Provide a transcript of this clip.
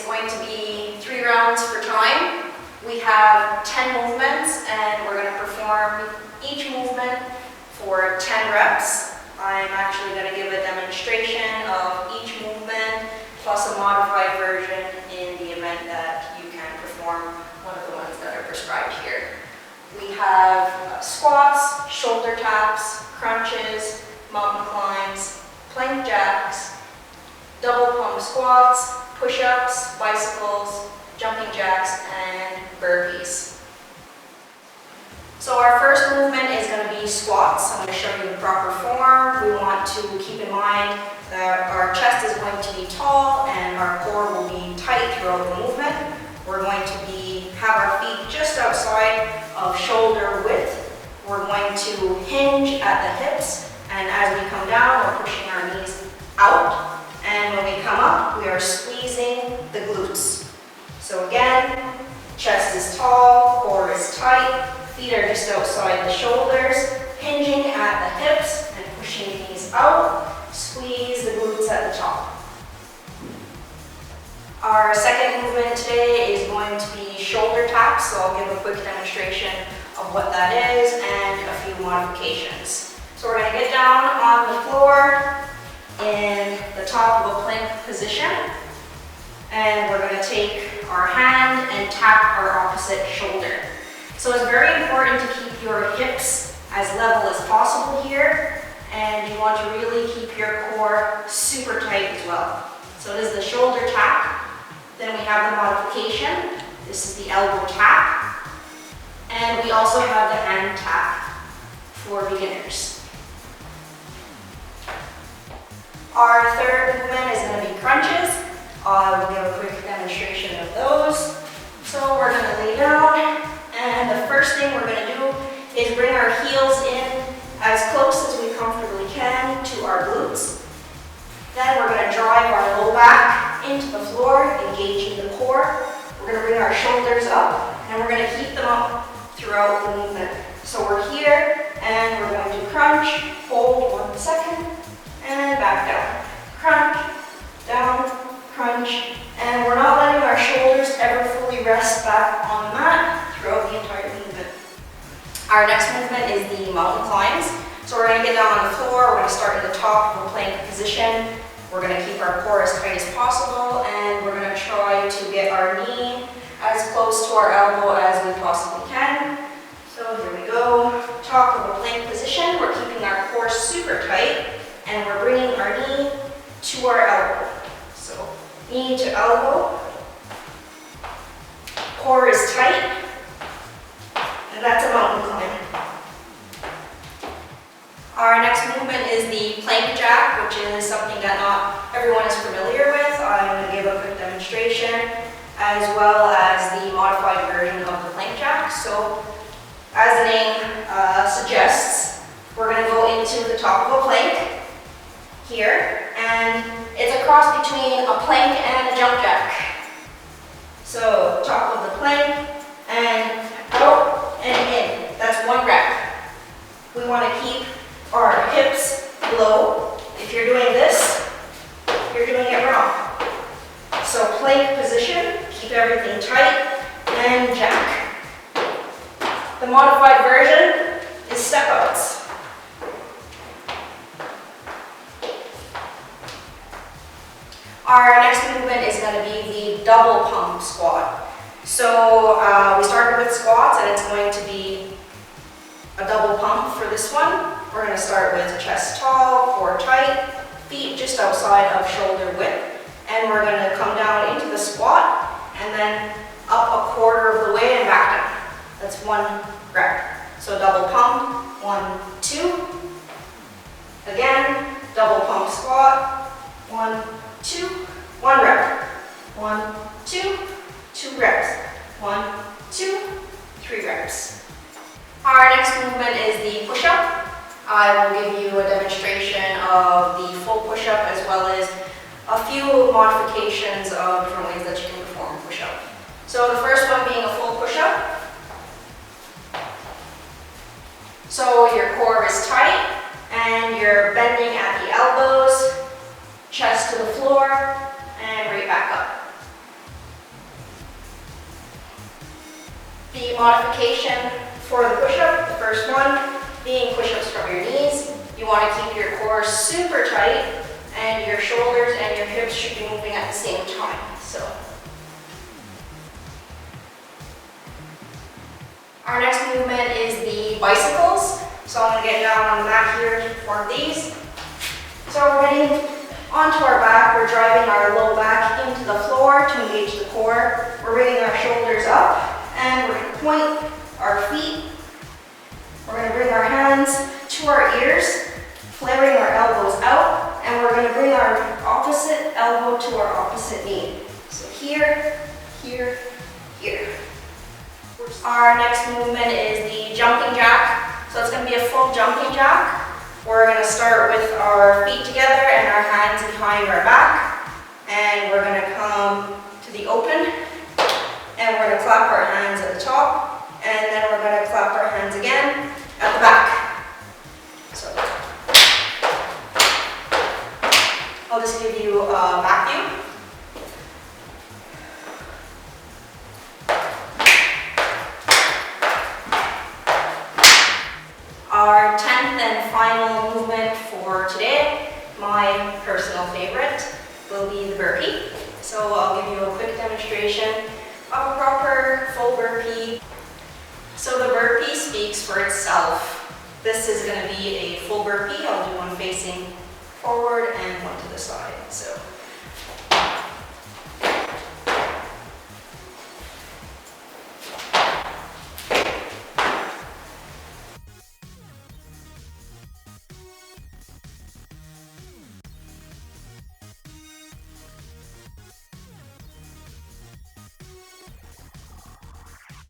going to be 3 rounds for time. We have 10 movements and we're going to perform each movement for 10 reps. I'm actually going to give a demonstration of each movement plus a modified version in the event that you can perform one of the ones that are prescribed here. We have squats, shoulder taps, crunches, mountain climbs, plank jacks, double pump squats, push-ups, bicycles, jumping jacks, and burpees. So our first movement is going to be squats. I'm going to show you the proper form. We want to keep in mind that our chest is going to be tall and our core will be tight throughout the movement. We're going to have our feet just outside of shoulder width. We're going to hinge at the hips, and as we come down, we're pushing our knees out. And when we come up, we are squeezing the glutes. So again, chest is tall, core is tight, feet are just outside the shoulders, hinging at the hips and pushing the knees out. Squeeze the glutes at the top. Our second movement today is going to be shoulder taps, so I'll give a quick demonstration of what that is and a few modifications. So we're going to get down on the floor in the top of a plank position, and we're going to take our hand and tap our opposite shoulder. So it's very important to keep your hips as level as possible here, and you want to really keep your core super tight as well. So this is the shoulder tap. Then we have the modification. This is the elbow tap. And we also have the hand tap for beginners. Our third movement is going to be crunches. We'll give a quick demonstration of those. So we're going to lay down, and the first thing we're going to do is bring our heels in as close as we comfortably can to our glutes. Then we're going to drive our low back into the floor, engaging the core. We're going to bring our shoulders up, and we're going to keep them up throughout the movement. So we're here, and we're going to crunch, hold 1 second, and back down. Crunch, down, crunch, and we're not letting our shoulders ever fully rest back on the mat throughout the entire movement. Our next movement is the mountain climbs. So we're going to get down on the floor, we're going to start at the top of a plank position. We're going to keep our core as tight as possible, and we're going to try to get our knee as close to our elbow as we possibly can. So here we go, top of a plank position. We're keeping our core super tight, and we're bringing our knee to our elbow. So knee to elbow, core is tight, and that's a mountain climb. Our next movement is the plank jack, which is something that not everyone is familiar with. I'm going to give a quick demonstration as well as the modified version of the plank jack. So as the name suggests, we're going to go into the top of a plank here, and it's a cross between a plank and a jump jack. So top of the plank and out and in. That's 1 rep. We want to keep our hips low. If you're doing this, you're doing it wrong. So plank position, keep everything tight, and jack. The modified version is step outs. Our next movement is going to be the double pump squat. So we started with squats, and it's going to be a double pump for this one. We're going to start with chest tall, core tight, feet just outside of shoulder width, and we're going to come down into the squat and then up 1/4 of the way and back down. That's 1 rep. So double pump, 1, 2. Again, double pump squat, 1, 2, 1 rep. 1, 2, 2 reps. 1, 2, 3 reps. Our next movement is the push-up. I will give you a demonstration of the full push-up as well as a few modifications of different ways that you can perform a push-up. So the first one being a full push-up. So your core is tight and you're bending at the elbows, chest to the floor, and right back up. The modification for the push-up, the first one, being push-ups from your knees. You want to keep your core super tight and your shoulders and your hips should be moving at the same time. So, our next movement is the bicycles. So I'm going to get down on the mat here to perform these. So we're getting onto our back, we're driving our low back into the floor to engage the core. We're bringing our shoulders up and we're going to point our feet. We're going to bring our hands to our ears, flaring our elbows out, and we're going to bring our opposite elbow to our opposite knee. So here, here, here. Our next movement is the jumping jack. So it's going to be a full jumping jack. We're going to start with our feet together and our hands behind our back. And we're going to come to the open. And we're going to clap our hands at the top. And then we're going to clap our hands again at the back. So I'll just give you a back view. Our 10th and final movement for today, my personal favorite, will be the burpee. So I'll give you a quick demonstration of a proper full burpee. So the burpee speaks for itself. This is going to be a full burpee. I'll do one facing forward and one to the side. So